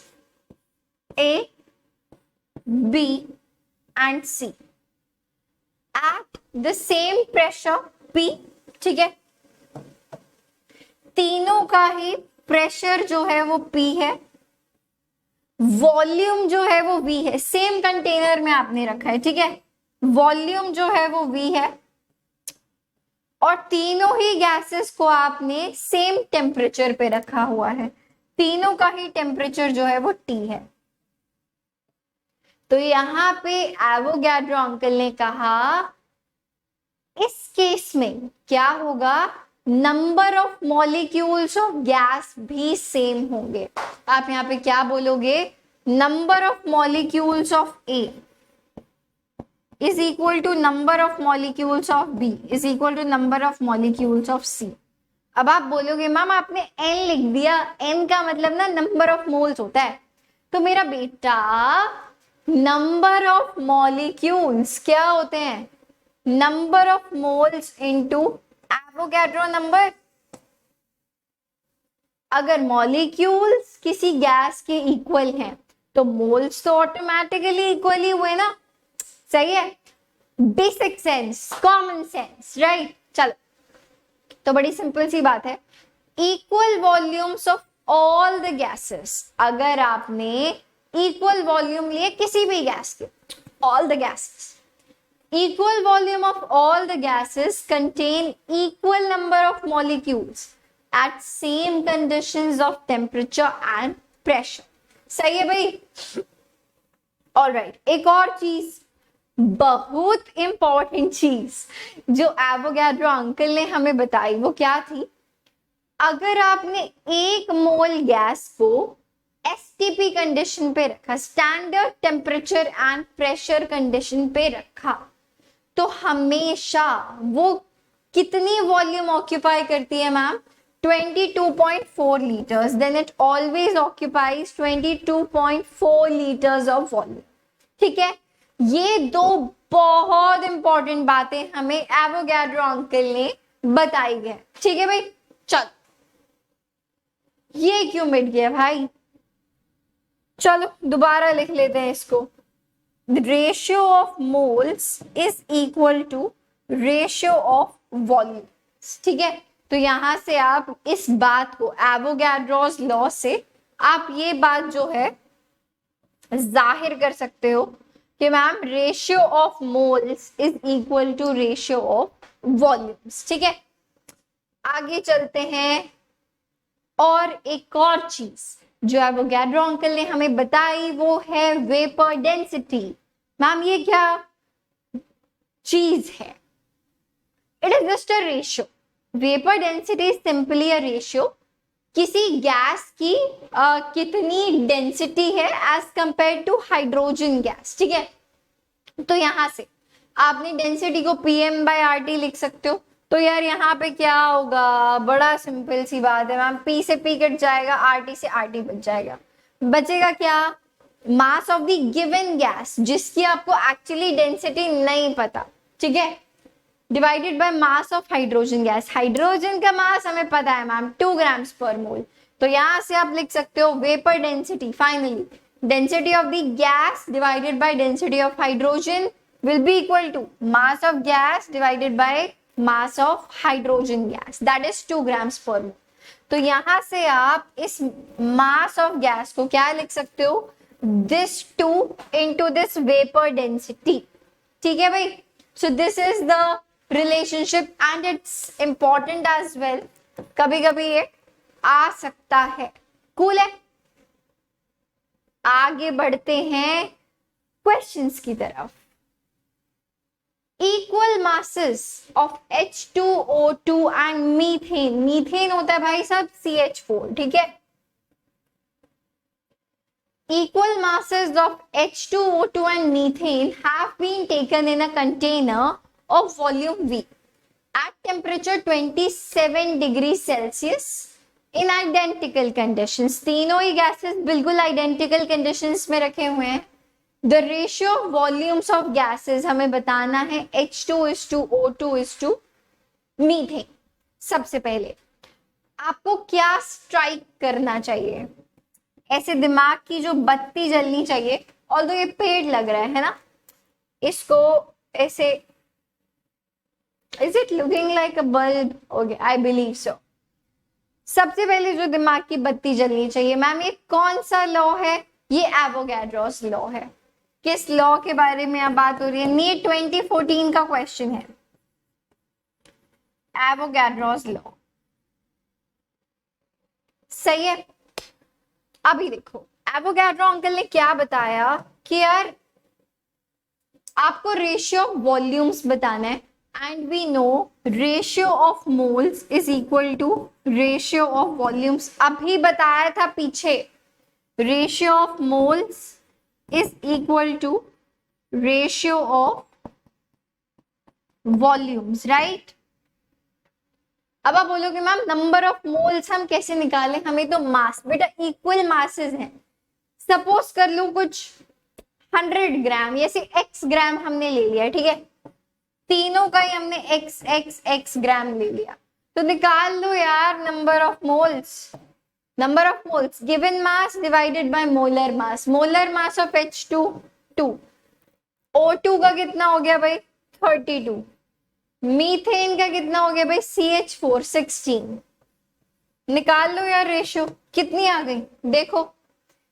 A, B and C at the same pressure P, ठीक है। तीनों का ही प्रेशर जो है वो P है, वॉल्यूम जो है वो V है, सेम कंटेनर में आपने रखा है, ठीक है। वॉल्यूम जो है वो V है, और तीनों ही गैसेस को आपने सेम टेम्परेचर पे रखा हुआ है, तीनों का ही टेम्परेचर जो है वो T है। तो यहां पे एवोगैड्रो अंकल ने कहा इस केस में क्या होगा, number of molecules of gas भी सेम होंगे। आप यहाँ पे क्या बोलोगे, number of molecules of A is equal to number of molecules of B is equal to number of molecules of C. अब आप बोलोगे मैम आपने एन लिख दिया, एन का मतलब ना नंबर ऑफ मोल्स होता है, तो मेरा बेटा नंबर ऑफ मॉलिक्यूल्स क्या होते हैं, number of moles into Avogadro number. अगर मॉलिक्यूल्स किसी गैस के इक्वल हैं तो मोल्स तो ऑटोमेटिकली इक्वली हुए ना, सही है, basic sense, common sense, right. चलो, तो बड़ी सिंपल सी बात है, equal volumes of all the gases. अगर आपने इक्वल वॉल्यूम लिए किसी भी गैस के, all the gases, equal volume of all the gases contain equal number of molecules at same conditions of temperature and pressure। सही है भाई। ऑलराइट, एक और चीज, बहुत इंपॉर्टेंट चीज जो एवोगैड्रो अंकल ने हमें बताई वो क्या थी, अगर आपने 1 मोल गैस को एसटीपी कंडीशन पे रखा, standard temperature and pressure condition पे रखा, तो हमेशा वो कितनी वॉल्यूम ऑक्यूपाई करती है ma'am? 22.4 litres. Then it always occupies 22.4 litres of volume. ठीक है, ये दो बहुत इंपॉर्टेंट बातें हमें एवोगैड्रो अंकल ने बताई है. ठीक है भाई, चल ये क्यों मिट गया भाई? चलो दोबारा लिख लेते हैं इसको. Ratio of moles is equal to ratio of volumes. ठीक है, तो यहां से आप इस बात को एवोगैड्रोस लॉ से आप ये बात जो है जाहिर कर सकते हो कि ma'am ratio of moles is equal to ratio of volumes. ठीक है, आगे चलते हैं. और एक और चीज जो एवोगैड्रो अंकल ने हमें बताई वो है वेपर डेंसिटी. मैम ये क्या चीज है? It is just a ratio. Vapour density is simply a ratio. किसी गैस की कितनी डेंसिटी है as compare to hydrogen gas. ठीक है, तो यहां से आपने डेंसिटी को PM/RT लिख सकते हो. तो यार यहाँ पे क्या होगा? बड़ा सिंपल सी बात है मैम, P से P कट जाएगा, RT से RT बच जाएगा. बचेगा क्या? मास ऑफ द गिवन गैस जिसकी आपको एक्चुअली डेंसिटी नहीं पता. ठीक है, divided by mass of hydrogen gas. Hydrogen का मास हमें पता है मैम 2 ग्राम्स पर मोल. तो यहां से आप लिख सकते हो vapour density. Finally density of the gas divided by density of hydrogen will be equal to mass of gas divided by mass of hydrogen gas, that is 2 grams per mole. तो यहां से आप इस mass of gas को क्या लिख सकते हो? this 2 into this vapor density. ठीक है भाई, so this is the relationship and it's important as well. कभी कभी ये आ सकता है. कूल है. आगे बढ़ते हैं क्वेश्चंस की तरफ. Equal masses of H2O2 and methane. Methane होता है भाई साहब CH4. ठीक है, equal masses of H2O2 and methane have been taken in a container of volume V at temperature 27 degrees Celsius in identical conditions. तीनों ही gases बिल्कुल identical conditions में रखे हुए हैं. The ratio of volumes of gases हमें बताना है H2:O2:, methane. सबसे पहले आपको क्या स्ट्राइक करना चाहिए? ऐसे दिमाग की जो बत्ती जलनी चाहिए. ऑल्दो ये पेड़ लग रहा है ना, इसको ऐसे, is it looking like a bulb? Okay, I believe so. सबसे पहले जो दिमाग की बत्ती जलनी चाहिए, मैम ये कौन सा लॉ है? ये एवोगैड्रोस लॉ है. किस लॉ के बारे में अब बात हो रही है? नीट 2014 का क्वेश्चन है, एवोगैड्रोस लॉ. सही है. अभी देखो एवोगैड्रो अंकल ने क्या बताया कि यार आपको रेशियो ऑफ वॉल्यूम्स बताना है and we know ratio of moles is equal to ratio of volumes. अभी बताया था पीछे, ratio of moles is equal to ratio of volumes, right? अब आप बोलोगे मैम नंबर ऑफ मोल्स हम कैसे निकालें? हमें तो मास, बेटा इक्वल मासेस हैं. सपोज कर लो कुछ 100 ग्राम, जैसे x ग्राम हमने ले लिया. ठीक है, तीनों का ही हमने x ग्राम ले लिया. तो निकाल लो यार number of moles. Number of moles given mass divided by molar mass. Molar mass of H2 2. O2 का कितना हो गया भाई? 32. मीथेन का कितना हो गया भाई? CH4 16. निकाल लो यार रेशियो. कितनी आ गई देखो,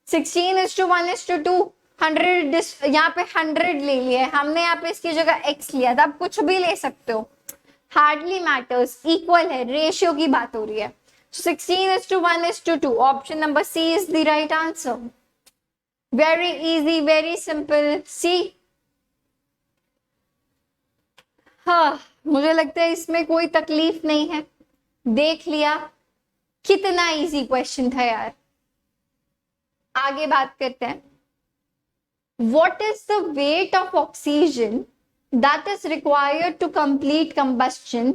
16:1:2. 100 यहाँ पे 100 ले लिया है हमने, यहाँ पे इसकी जगह x लिया था. आप कुछ भी ले सकते हो, हार्डली मैटर्स. इक्वल है, रेशियो की बात हो रही है. 16:1:2. Option number C is the right answer. Very easy, very simple. See, हाँ, मुझे लगता है इसमें कोई तकलीफ नहीं है। देख लिया, कितना इजी क्वेश्चन था यार। आगे बात करते हैं। What is the weight of oxygen that is required to complete combustion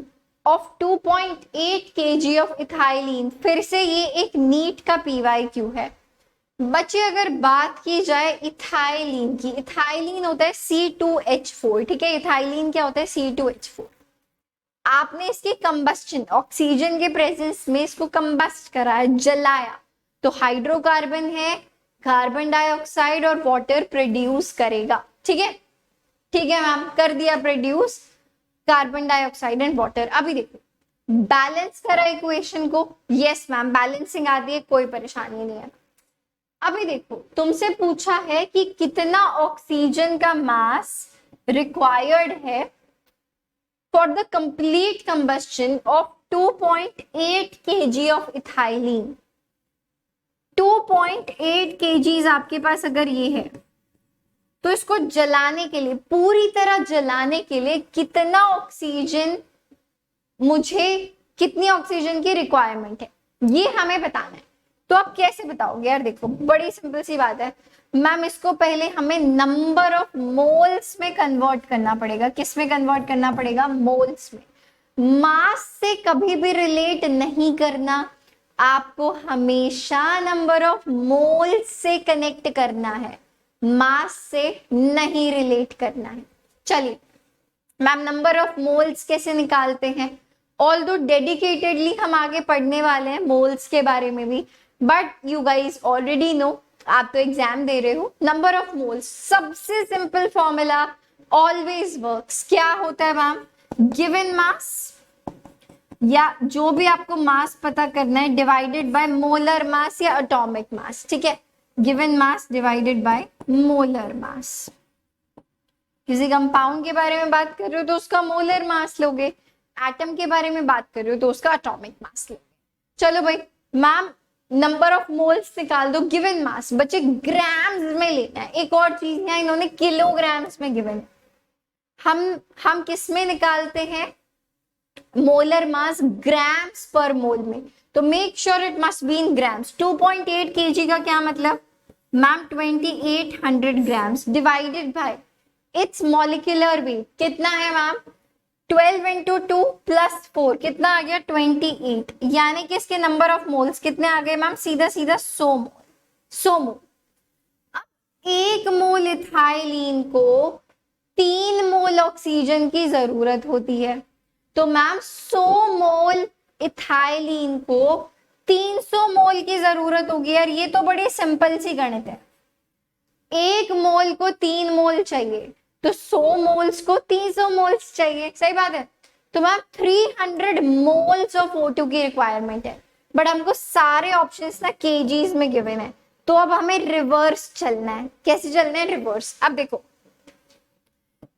of 2.8 kg of ethylene? फिर से ये एक नीट का PYQ है बच्चे। अगर बात की जाए इथाइलिन की, इथाइलिन होता है C2H4, ठीक है। इथाइलिन क्या होता है? C2H4। आपने इसकी कंबस्टन, ऑक्सीजन के प्रेजेंस में इसको कंबस्ट कराया, जलाया, तो हाइड्रोकार्बन है, कार्बन डाइऑक्साइड और वाटर प्रोड्यूस करेगा, ठीक है। ठीक है मैम, कर दिया produce carbon dioxide and water. अभी देखो बैलेंस करा इक्वेशन को। यस मैम, बैलेंसिंग आती है, कोई परेशानी नहीं है। अभी देखो तुमसे पूछा है कि कितना ऑक्सीजन का मास रिक्वायर्ड है for the complete combustion of 2.8 kg of ethylene. 2.8 kg आपके पास अगर ये है, तो इसको जलाने के लिए, पूरी तरह जलाने के लिए कितना ऑक्सीजन, मुझे कितनी ऑक्सीजन की रिक्वायरमेंट है, ये हमें बताना है। तो आप कैसे बताओगे यार? देखो बड़ी सिंपल सी बात है मैम, इसको पहले हमें नंबर ऑफ मोल्स में कन्वर्ट करना पड़ेगा। किस में कन्वर्ट करना पड़ेगा? मोल्स में। मास से कभी भी रिलेट नहीं करना, आपको हमेशा नंबर ऑफ मोल्स से कनेक्ट करना है, मास से नहीं रिलेट करना है। चलिए मैम, नंबर ऑफ मोल्स कैसे निकालते हैं? ऑल्दो डेडिकेटेडली हम आगे पढ़ने वाले हैं मोल्स के बारे में भी, but you guys already know, आप तो एग्जाम दे रहे हो। नंबर ऑफ मोल्स, सबसे सिंपल फॉर्मूला ऑलवेज वर्क्स। क्या होता है मैम? गिवन मास, या जो भी आपको मास पता करना है, डिवाइडेड बाय मोलर मास या एटॉमिक मास, ठीक है। Given mass divided by molar mass. किसी कंपाउंड के बारे में बात कर रहे हो तो उसका मोलर मास लोगे, एटम के बारे में बात कर रहे हो तो उसका एटॉमिक मास लोगे। चलो भाई मैम, नंबर ऑफ मोल्स निकाल दो, गिवन मास बच्चे ग्राम्स में लेना है। एक और चीज है, इन्होंने किलोग्राम्स में गिवन है। हम किस में निकालते हैं? मोलर मास ग्राम्स पर मोल में, तो make sure it must be in grams. 2.8 kg का क्या मतलब ma'am? 2800 grams divided by it's molecular weight. कितना है मैम? 12 इंटू 2 प्लस 4, कितना आ गया? 28। यानी कि इसके नंबर ऑफ मोल्स कितने आ गए मैम? सीधा सीधा 100 मोल। 100 मोल। अब 1 मोल इथाइलिन को 3 मोल ऑक्सीजन की जरूरत होती है, तो मैम 100 मोल इथाइलिन को 300 मोल की जरूरत होगी। यार ये तो बड़ी सिंपल सी गणित है। 1 मोल को 3 मोल चाहिए, तो 100 मोल्स को 300 मोल्स चाहिए, सही बात है। तो मैम 300 मोल्स ऑफ O2 की रिक्वायरमेंट है, बट हमको सारे ऑप्शंस ना केजीज में गिवन है, तो अब हमें रिवर्स चलना है। कैसे चलना है? रिवर्स। अब देखो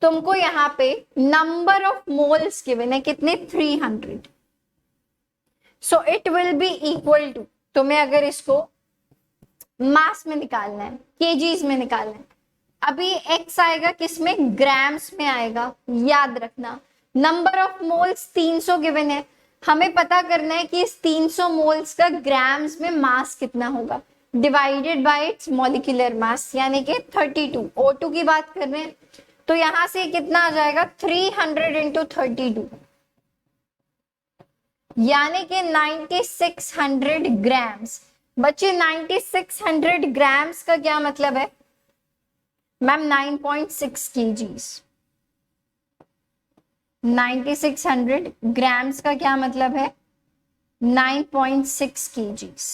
तुमको यहाँ पे नंबर ऑफ मोल्स गिवन है, कितने? 300। So it will be equal to, तुम्हें अगर इसको मास में निकालना है, केजीज में निकालना है, अभी x आएगा किसमें? ग्राम्स में आएगा। याद रखना नंबर ऑफ मोल्स 300 गिवन है, हमें पता करना है कि इस 300 मोल्स का ग्राम्स में मास कितना होगा, divided by it's molecular mass, यानी कि 32। O2 की बात कर रहे हैं, तो यहां से कितना आ जाएगा? 300 इंटू 32, यानी कि 9600 ग्राम्स। बच्चे 9600 ग्राम्स का क्या मतलब है मैम? 9.6 kgs। 9600 ग्राम्स का क्या मतलब है? 9.6 kgs।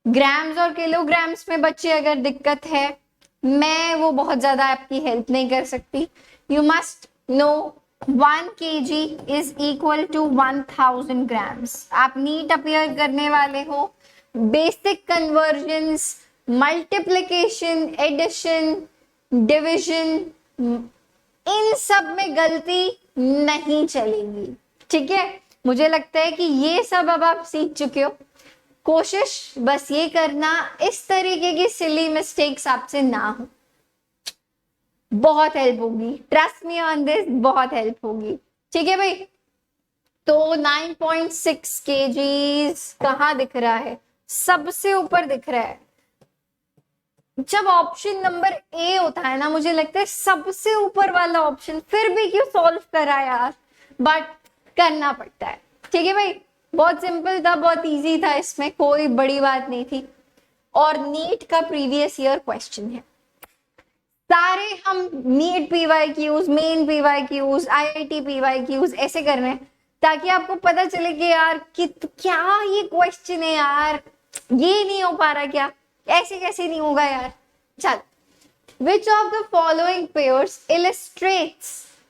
ग्राम्स और किलोग्राम्स में बच्चे अगर दिक्कत है, मैं वो बहुत ज्यादा आपकी हेल्प नहीं कर सकती। You must know 1 kg is equal to 1000 grams. आप नीट अपीयर करने वाले हो, basic conversions, multiplication, addition, division, इन सब में गलती नहीं चलेगी, ठीक है। मुझे लगता है कि ये सब अब आप सीख चुके हो। कोशिश बस ये करना इस तरीके की सिली मिस्टेक्स आपसे ना हो। बहुत हेल्प होगी, ट्रस्ट मी ऑन दिस, बहुत हेल्प होगी। ठीक है भाई, तो 9.6 kgs कहाँ दिख रहा है? सबसे ऊपर दिख रहा है। जब ऑप्शन नंबर ए होता है ना, मुझे लगता है सबसे ऊपर वाला ऑप्शन, फिर भी क्यों सॉल्व करा यार, बट करना पड़ता है। ठीक है भाई, बहुत सिंपल था, बहुत इजी था, इसमें कोई बड़ी बात नहीं थी, और नीट का प्रीवियस ईयर क्वेश्चन है। सारे हम NEET PYQs, main PYQs, IIT PYQs ऐसे कर रहे हैं ताकि आपको पता चले कि यार क्या ये क्वेश्चन है यार, ये नहीं हो पा रहा क्या, ऐसे कैसे नहीं होगा यार। चल, which of the following pairs illustrates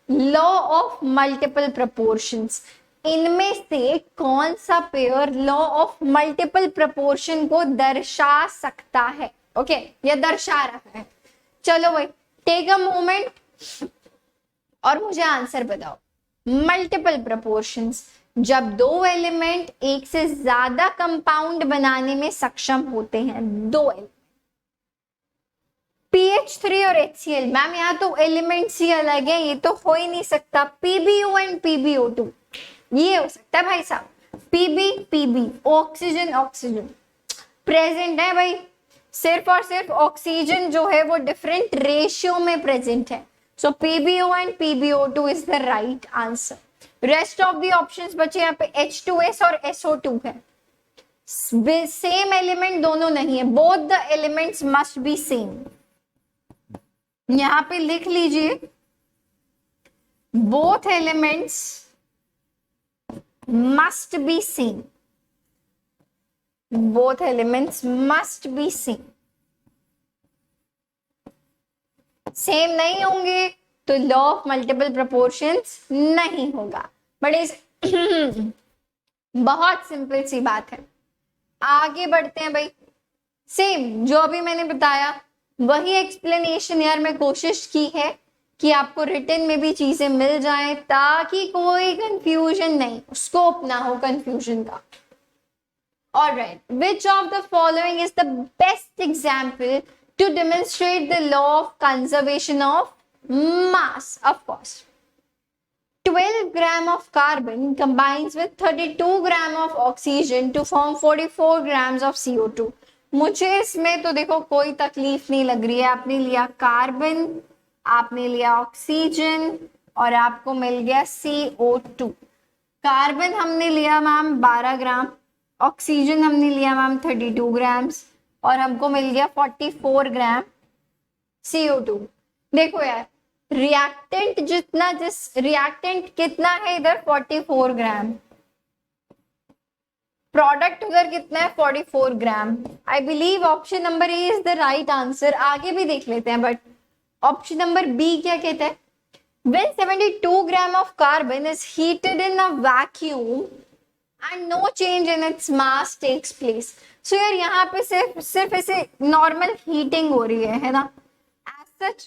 law of multiple proportions? इनमें से कौन सा pair law of multiple proportion को दर्शा सकता है? ओके, या दर्शा रहा है। चलो भाई, टेक अ मोमेंट और मुझे आंसर बताओ। मल्टीपल प्रोपोर्शंस, जब दो एलिमेंट एक से ज्यादा कंपाउंड बनाने में सक्षम होते हैं, दो एलिमेंट, PH3 और HCl, मैम यहाँ तो एलिमेंट्स ही अलग है, ये तो हो ही नहीं सकता। PbO एंड PbO2, ये हो सकता है भाई साहब। PbPb, ऑक्सीजन ऑक्सीजन प्रेजेंट है भाई, सिर्फ और सिर्फ ऑक्सीजन जो है वो डिफरेंट रेशियो में प्रेजेंट है। सो PbO and PbO2 is the right answer. Rest of the options बचे यहाँ पे H2S और SO2 है। सेम एलिमेंट दोनों नहीं है, both the elements must be same. यहां पे लिख लीजिए, both elements must be same, both elements must be same। Same नहीं होंगे तो लॉ ऑफ मल्टीपल प्रोपोर्शंस नहीं होगा। बड़े बहुत सिंपल सी बात है, आगे बढ़ते हैं भाई। सेम जो अभी मैंने बताया वही एक्सप्लेनेशन यार मैं कोशिश की है कि आपको रिटन में भी चीजें मिल जाएं ताकि कोई कंफ्यूजन नहीं, स्कोप ना हो कंफ्यूजन का। Alright, which of the following is the best example to demonstrate the law of conservation of mass? Of course, 12 gram of carbon combines with 32 gram of oxygen to form 44 grams of CO2। मुझे इसमें तो देखो कोई तकलीफ नहीं लग रही है। आपने लिया कार्बन, आपने लिया ऑक्सीजन और आपको मिल गया CO2। कार्बन हमने लिया मैम 12 ग्राम, ऑक्सीजन हमने लिया मैम 32 ग्राम्स और हमको मिल गया 44 ग्राम CO2। देखो यार, रिएक्टेंट जितना, जिस रिएक्टेंट कितना है इधर 44 ग्राम, प्रोडक्ट उधर कितना है 44 gram. I believe option number A is the right answer. आगे भी देख लेते हैं, बट ऑप्शन नंबर बी क्या कहता है? When 72 gram of carbon is heated in a vacuum and no change in its mass takes place। So यार यहाँ पे सिर्फ ऐसे नॉर्मल हीटिंग हो रही है ना। As such,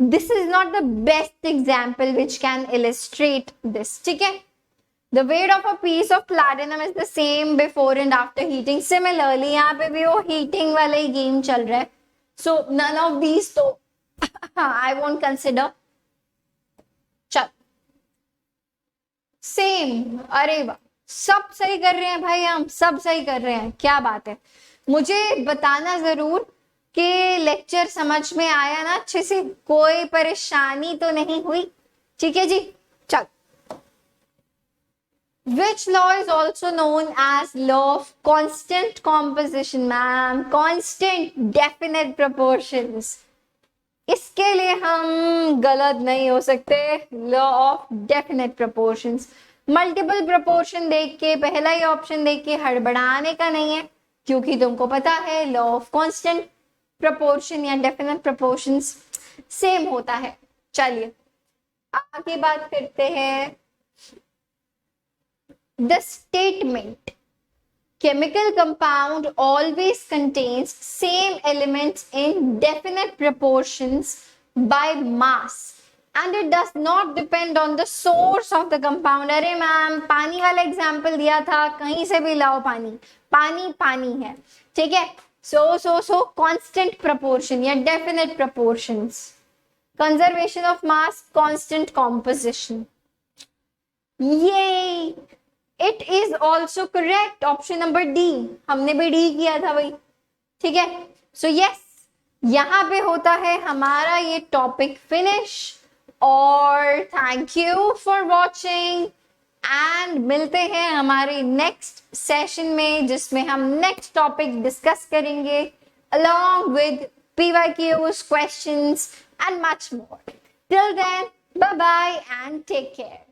this is not the best example which can illustrate this। ठीक है, the weight of a piece of platinum is the same before and after heating। Similarly यहाँ पे भी वो heating वाला ही गेम चल रहा है। So none of these तो I won't consider। चल, सेम, अरे वाह, सब सही कर रहे हैं भाई, हम सब सही कर रहे हैं, क्या बात है। मुझे बताना जरूर कि लेक्चर समझ में आया ना अच्छे से, कोई परेशानी तो नहीं हुई? ठीक है जी, चल। Which law is also known as law of constant composition? Ma'am, constant definite proportions। इसके लिए हम गलत नहीं हो सकते। Law of definite proportions. Multiple proportion देख के, पहला ही ऑप्शन देख के हड़बड़ाने का नहीं है, क्योंकि तुमको पता है लॉ ऑफ कांस्टेंट प्रोपोर्शन या डेफिनेट प्रोपोर्शंस सेम होता है। चलिए आगे बात करते हैं। The statement chemical compound always contains same elements in definite proportions by mass and it does not depend on the source of the compound। अरे ma'am, पानी वाला एग्जाम्पल दिया था, कहीं से भी लाओ पानी, पानी पानी है। ठीक है, सो कांस्टेंट प्रोपोर्शन या definite proportions. Conservation of mass, constant composition. ये it is also correct, option number D, हमने भी डी किया था भाई, ठीक है। सो यस, यहाँ पे होता है हमारा ये टॉपिक फिनिश। और thank you for watching and मिलते हैं हमारे नेक्स्ट सेशन में, जिसमें हम नेक्स्ट टॉपिक डिस्कस करेंगे along with PYQs, questions and much more. Till then, bye bye and take care.